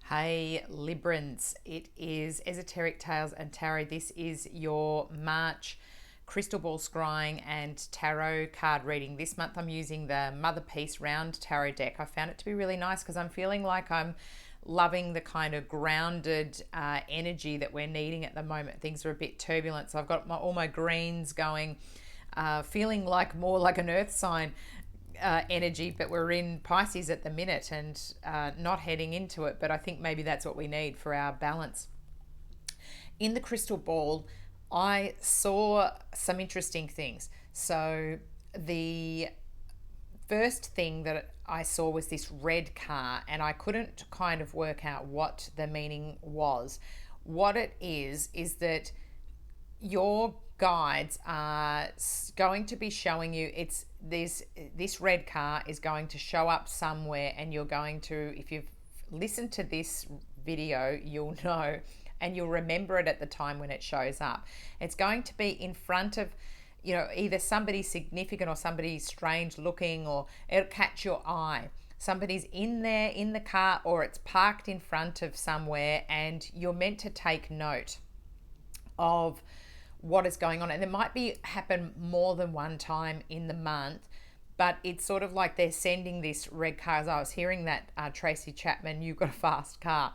Hey Librans, it is Esoteric Tales and Tarot. This is your March crystal ball scrying and tarot card reading. This month I'm using the Motherpeace round tarot deck. I found it to be really nice because I'm feeling like I'm loving the kind of grounded energy that we're needing at the moment. Things are a bit turbulent, so I've got all my greens going, feeling like more like an earth sign energy, but we're in Pisces at the minute and not heading into it. But I think maybe that's what we need for our balance. In the crystal ball, I saw some interesting things. So the first thing that I saw was this red car, and I couldn't kind of work out what the meaning was. What it is that your guides are going to be showing you this red car is going to show up somewhere, and you're going to, if you've listened to this video, you'll know and you'll remember it at the time when it shows up. It's going to be in front of, either somebody significant or somebody strange looking, or it'll catch your eye. Somebody's in there in the car, or it's parked in front of somewhere, and you're meant to take note of what is going on. And it might be happen more than one time in the month, but it's sort of like they're sending this red car. As I was hearing that, Tracy Chapman, you've got a fast car,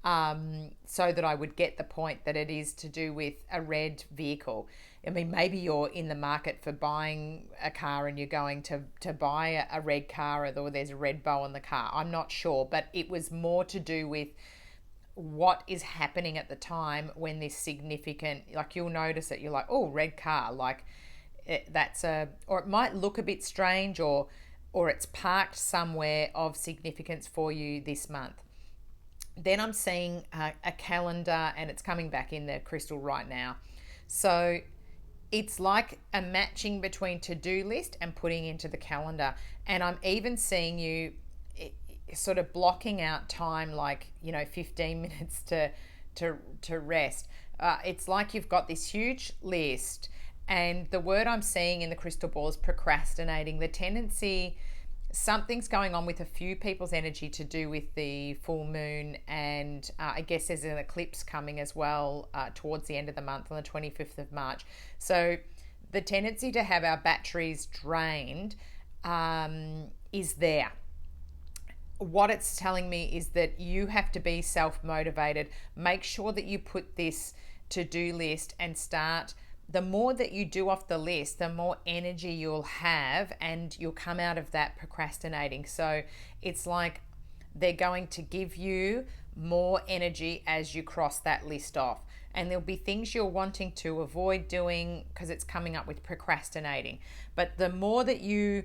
so that I would get the point that it is to do with a red vehicle. I mean, maybe you're in the market for buying a car and you're going to buy a red car, or there's a red bow on the car. I'm not sure, but it was more to do with what is happening at the time when this significant, like, you'll notice it, you're like, oh, red car, like or it might look a bit strange, or it's parked somewhere of significance for you this month. Then I'm seeing a calendar, and it's coming back in the crystal right now. So it's like a matching between to-do list and putting into the calendar. And I'm even seeing you sort of blocking out time, like 15 minutes to rest. It's like you've got this huge list, and the word I'm seeing in the crystal ball is procrastinating. The tendency, something's going on with a few people's energy to do with the full moon, and I guess there's an eclipse coming as well towards the end of the month on the 25th of March. So the tendency to have our batteries drained is there. What it's telling me is that you have to be self-motivated. Make sure that you put this to-do list and start. The more that you do off the list, the more energy you'll have, and you'll come out of that procrastinating. So it's like they're going to give you more energy as you cross that list off. And there'll be things you're wanting to avoid doing because it's coming up with procrastinating. But the more that you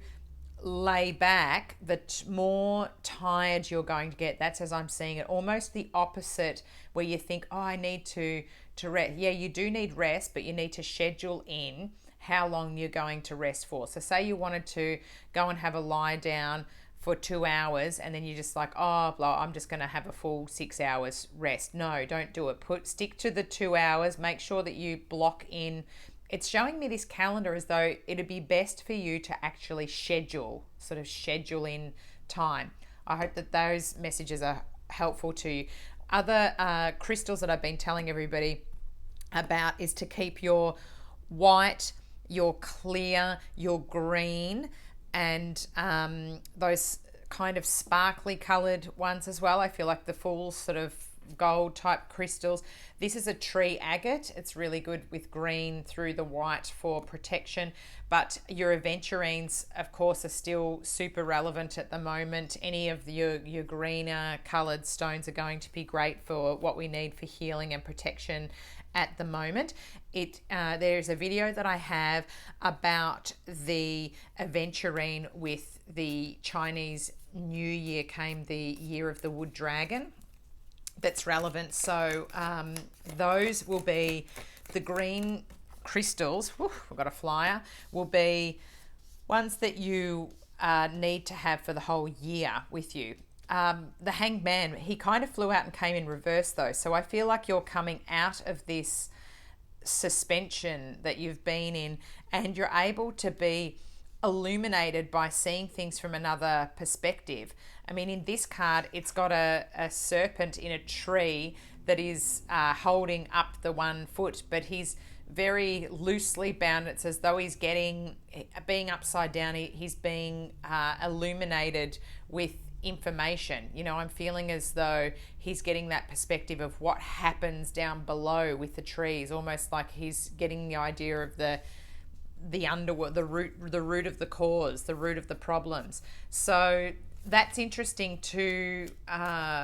lay back, the more tired you're going to get. That's as I'm seeing it. Almost the opposite, where you think, oh, I need to rest. Yeah, you do need rest, but you need to schedule in how long you're going to rest for. So say you wanted to go and have a lie down for 2 hours, and then you're just like, oh, I'm just going to have a full 6 hours rest. No, don't do it. Stick to the 2 hours. Make sure that you block in. It's showing me this calendar as though it'd be best for you to actually schedule in time. I hope that those messages are helpful to you. Other crystals that I've been telling everybody about is to keep your white, your clear, your green, and those kind of sparkly coloured ones as well. I feel like the full sort of gold type crystals. This is a tree agate. It's really good with green through the white for protection, but your aventurines, of course, are still super relevant at the moment. Any of your greener colored stones are going to be great for what we need for healing and protection at the moment. There's a video that I have about the aventurine with the Chinese New Year, came the year of the wood dragon. That's relevant. So those will be the green crystals. We've got a flyer. Will be ones that you need to have for the whole year with you. The Hanged Man, he kind of flew out and came in reverse though. So I feel like you're coming out of this suspension that you've been in, and you're able to be illuminated by seeing things from another perspective. I mean, in this card, it's got a serpent in a tree that is holding up the one foot, but he's very loosely bound. It's as though he's being upside down. He's being illuminated with information. You know, I'm feeling as though he's getting that perspective of what happens down below with the trees, almost like he's getting the idea of the underworld, the root of the cause, the root of the problems. So that's interesting to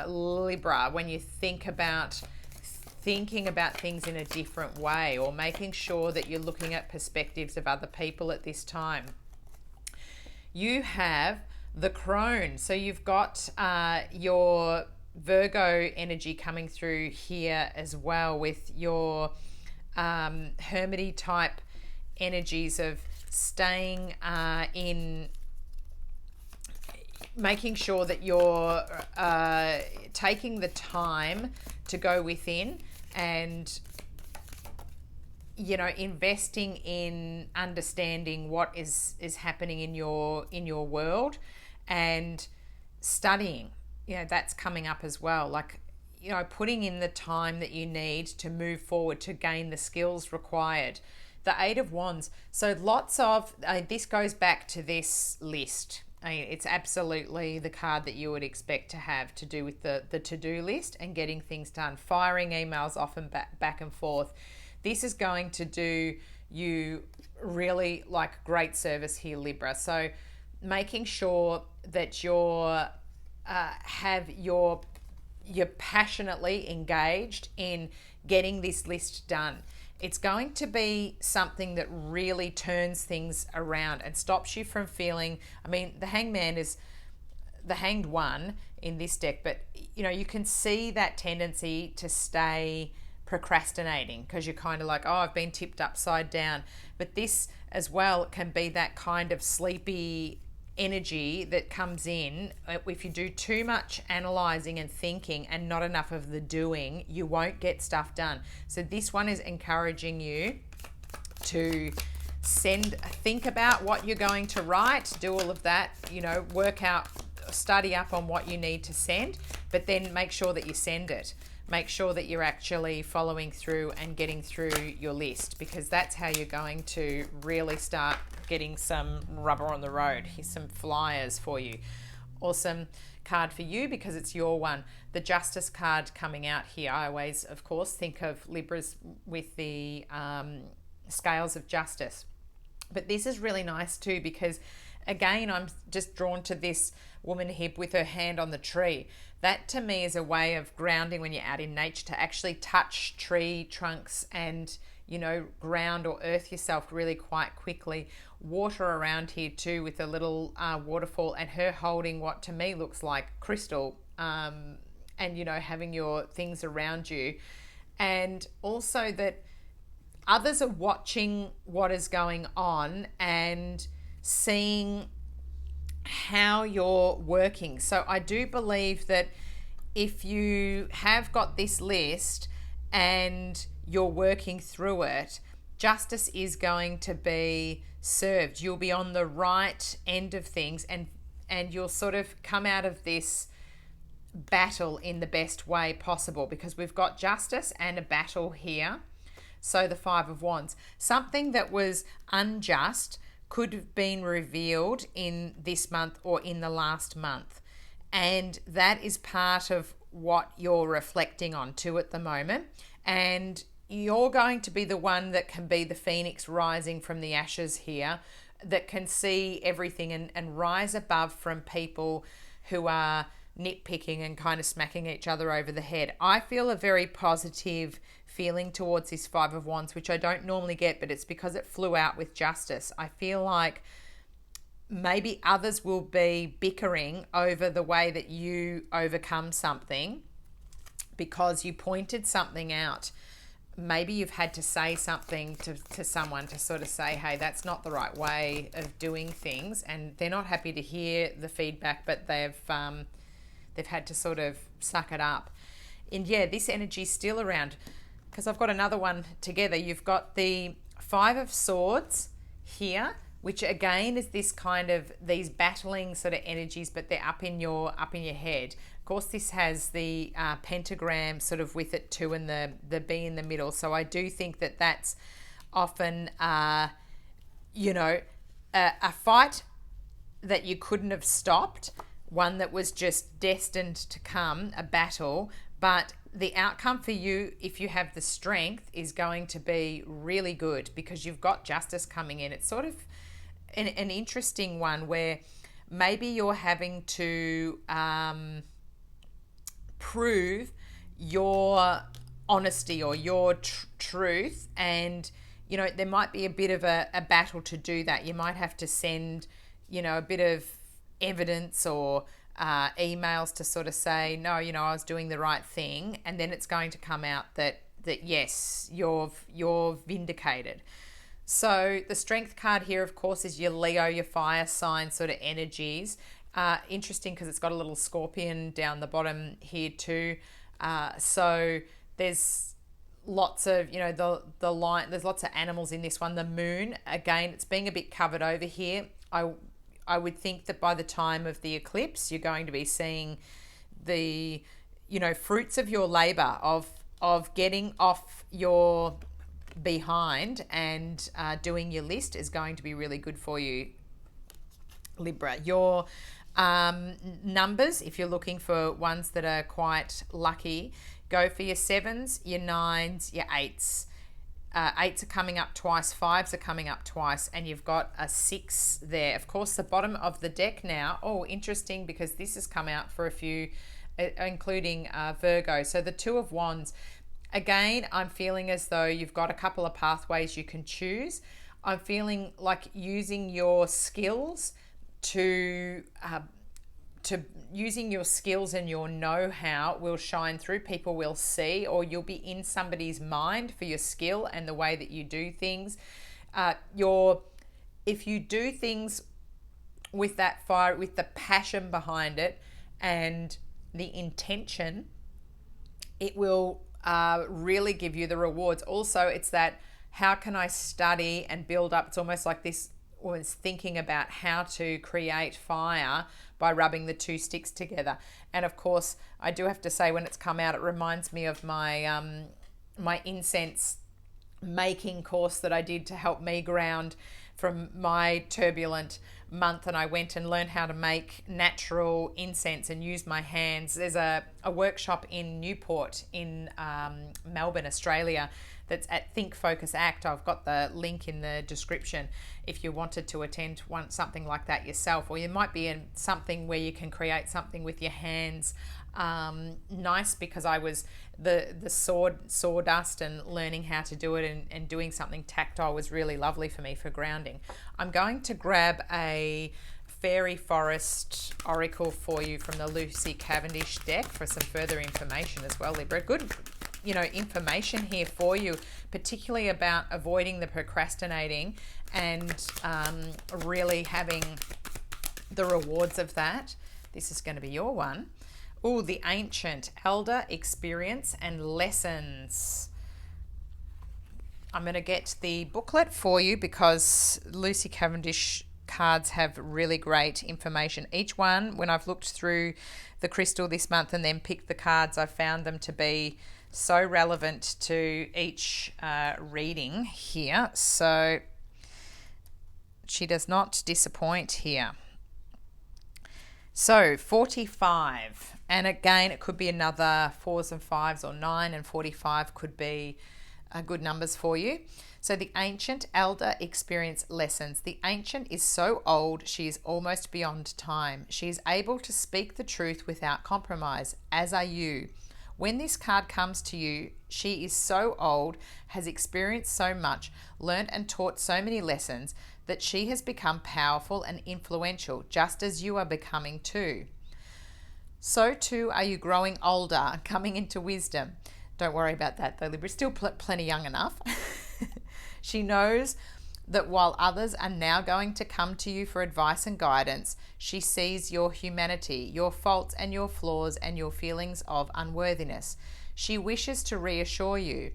Libra, when you thinking about things in a different way, or making sure that you're looking at perspectives of other people at this time. You have the crone. So you've got your Virgo energy coming through here as well, with your hermity type energies of staying in, making sure that you're taking the time to go within and, you know, investing in understanding what is happening in your world, and studying. You know, that's coming up as well, like, you know, putting in the time that you need to move forward, to gain the skills required. The Eight of Wands. So lots of this goes back to this list. I mean, it's absolutely the card that you would expect to have to do with the to-do list and getting things done, firing emails off and back and forth. This is going to do you really like great service here, Libra. So making sure that you're passionately engaged in getting this list done. It's going to be something that really turns things around and stops you from feeling, I mean, the Hangman is the Hanged One in this deck, but, you know, you can see that tendency to stay procrastinating because you're kind of like, oh, I've been tipped upside down. But this as well can be that kind of sleepy energy that comes in. If you do too much analyzing and thinking and not enough of the doing, you won't get stuff done. So this one is encouraging you to think about what you're going to write, do all of that, you know, work out, study up on what you need to send, but then make sure that you send it. Make sure that you're actually following through and getting through your list, because that's how you're going to really start getting some rubber on the road. Here's some flyers for you. Awesome card for you because it's your one. The Justice card coming out here. I always, of course, think of Libras with the scales of justice. But this is really nice too, because again, I'm just drawn to this woman here with her hand on the tree. That to me is a way of grounding when you're out in nature, to actually touch tree trunks and, you know, ground or earth yourself really quite quickly. Water around here too, with a little waterfall, and her holding what to me looks like crystal, and, you know, having your things around you. And also that others are watching what is going on and seeing how you're working. So I do believe that if you have got this list and you're working through it, justice is going to be served. You'll be on the right end of things, and you'll sort of come out of this battle in the best way possible, because we've got justice and a battle here. So the Five of Wands, something that was unjust could have been revealed in this month or in the last month. And that is part of what you're reflecting on too at the moment. And you're going to be the one that can be the phoenix rising from the ashes here, that can see everything and rise above from people who are nitpicking and kind of smacking each other over the head. I feel a very positive feeling towards this Five of Wands, which I don't normally get, but it's because it flew out with justice. I feel like maybe others will be bickering over the way that you overcome something because you pointed something out. Maybe you've had to say something to someone to sort of say, hey, that's not the right way of doing things, and they're not happy to hear the feedback, but they've had to sort of suck it up. And yeah, this energy's still around, because I've got another one together. You've got the Five of Swords here which again is this kind of these battling sort of energies, but they're up in your head. Of course, this has the pentagram sort of with it too, and the bee in the middle. So I do think that that's often, you know, a fight that you couldn't have stopped, one that was just destined to come, a battle. But the outcome for you, if you have the strength, is going to be really good because you've got justice coming in. It's sort of an interesting one where maybe you're having to prove your honesty or your truth, and you know there might be a bit of a battle to do that. You might have to send, you know, a bit of evidence or emails to sort of say, no, you know, I was doing the right thing, and then it's going to come out that yes, you're vindicated. So the strength card here, of course, is your Leo, your fire sign sort of energies. Interesting because it's got a little scorpion down the bottom here too. So there's lots of, you know, the line, there's lots of animals in this one. The moon, again, it's being a bit covered over here. I would think that by the time of the eclipse, you're going to be seeing the, you know, fruits of your labor of getting off your behind and doing your list is going to be really good for you, Libra. Your numbers, if you're looking for ones that are quite lucky, go for your 7s, your 9s, your 8s. 8s are coming up twice, 5s are coming up twice, and you've got a 6 there. Of course, the bottom of the deck now, oh, interesting, because this has come out for a few, including Virgo. So the 2 of Wands, again, I'm feeling as though you've got a couple of pathways you can choose. I'm feeling like using your skills to using your skills and your know-how will shine through. People will see, or you'll be in somebody's mind for your skill and the way that you do things. If you do things with that fire, with the passion behind it and the intention, it will really give you the rewards. Also, it's that, how can I study and build up? It's almost like this was thinking about how to create fire by rubbing the 2 sticks together. And of course, I do have to say, when it's come out, it reminds me of my my incense making course that I did to help me ground from my turbulent month, and I went and learned how to make natural incense and use my hands. There's a workshop in Newport in Melbourne, Australia, that's at Think Focus Act. I've got the link in the description if you wanted to attend something like that yourself, or you might be in something where you can create something with your hands. Nice, because I was the sawdust and learning how to do it and doing something tactile was really lovely for me for grounding. I'm going to grab a Fairy Forest Oracle for you from the Lucy Cavendish deck for some further information as well, Libra. Good, you know, information here for you, particularly about avoiding the procrastinating and really having the rewards of that. This is going to be your one. Oh, the Ancient, Elder, Experience and Lessons. I'm going to get the booklet for you because Lucy Cavendish cards have really great information. Each one, when I've looked through the crystal this month and then picked the cards, I've found them to be so relevant to each reading here. So she does not disappoint here. So 45, and again it could be another 4s and 5s, or 9 and 45 could be good numbers for you. So the Ancient, Elder, Experience, Lessons. The Ancient is so old she is almost beyond time. She is able to speak the truth without compromise, as are you. When this card comes to you, she is so old, has experienced so much, learned and taught so many lessons, that she has become powerful and influential, just as you are becoming too. So too are you growing older, coming into wisdom. Don't worry about that though, Libra, still plenty young enough. She knows that while others are now going to come to you for advice and guidance, she sees your humanity, your faults and your flaws and your feelings of unworthiness. She wishes to reassure you.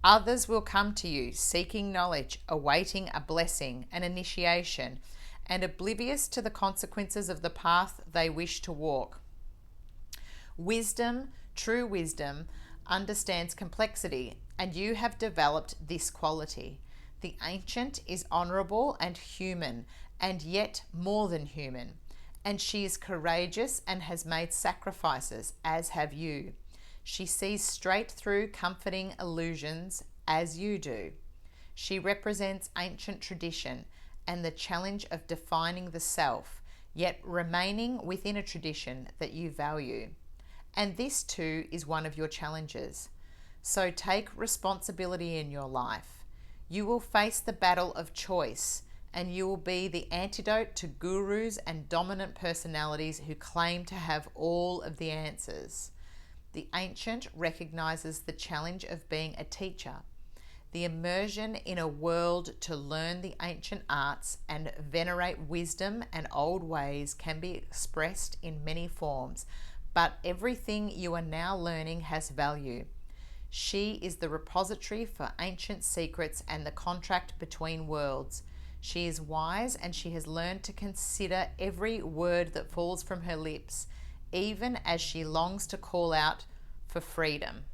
Others will come to you seeking knowledge, awaiting a blessing, an initiation, and oblivious to the consequences of the path they wish to walk. Wisdom, true wisdom, understands complexity, and you have developed this quality. The ancient is honorable and human, and yet more than human. And she is courageous and has made sacrifices, as have you. She sees straight through comforting illusions, as you do. She represents ancient tradition and the challenge of defining the self, yet remaining within a tradition that you value. And this too is one of your challenges. So take responsibility in your life. You will face the battle of choice, and you will be the antidote to gurus and dominant personalities who claim to have all of the answers. The ancient recognizes the challenge of being a teacher. The immersion in a world to learn the ancient arts and venerate wisdom and old ways can be expressed in many forms, but everything you are now learning has value. She is the repository for ancient secrets and the contract between worlds. She is wise, and she has learned to consider every word that falls from her lips, even as she longs to call out for freedom.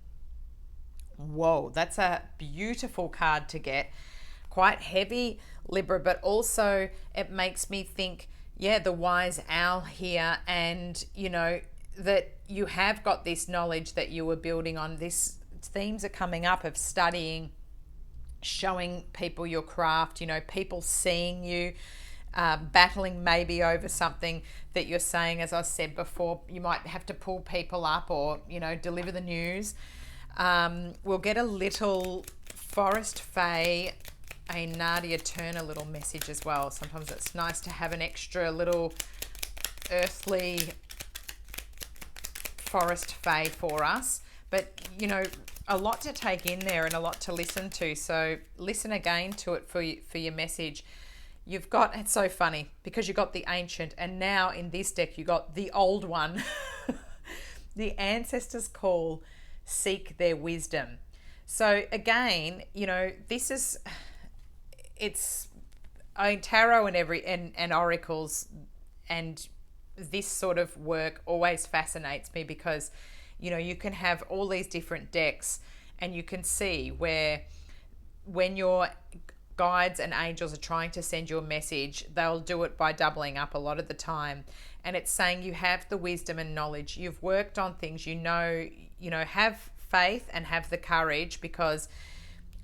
Whoa, that's a beautiful card to get. Quite heavy, Libra, but also it makes me think, yeah, the wise owl here, and that you have got this knowledge that you were building on. This themes are coming up of studying, showing people your craft, people seeing you, battling maybe over something that you're saying. As I said before, you might have to pull people up or, deliver the news. We'll get a little Forest Fae, a Nadia Turner little message as well. Sometimes it's nice to have an extra little earthly Forest Fae for us. But, a lot to take in there and a lot to listen to. So listen again to it for your message. You've got, it's so funny because you got the ancient, and now in this deck you got the old one. The ancestors call, seek their wisdom. So again, this is, tarot and oracles and this sort of work always fascinates me because you can have all these different decks and you can see where when your guides and angels are trying to send you a message, they'll do it by doubling up a lot of the time. And it's saying you have the wisdom and knowledge. You've worked on things, have faith and have the courage because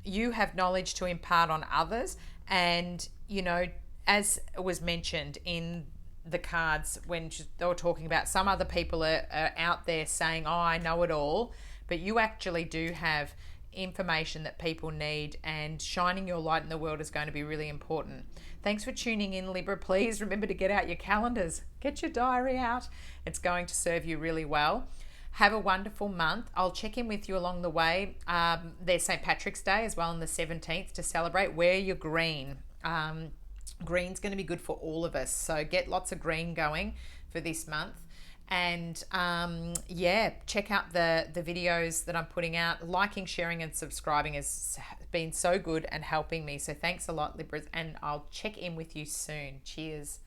you have knowledge to impart on others. And, as was mentioned in the cards when they were talking about some other people are out there saying, oh, I know it all, but you actually do have information that people need, and shining your light in the world is going to be really important. Thanks for tuning in, Libra. Please remember to get out your calendars, get your diary out. It's going to serve you really well. Have a wonderful month. I'll check in with you along the way. There's St. Patrick's Day as well on the 17th to celebrate. Wear your green. Green's going to be good for all of us, so get lots of green going for this month. And check out the videos that I'm putting out. Liking, sharing and subscribing has been so good and helping me, so thanks a lot, Libras, and I'll check in with you soon. Cheers.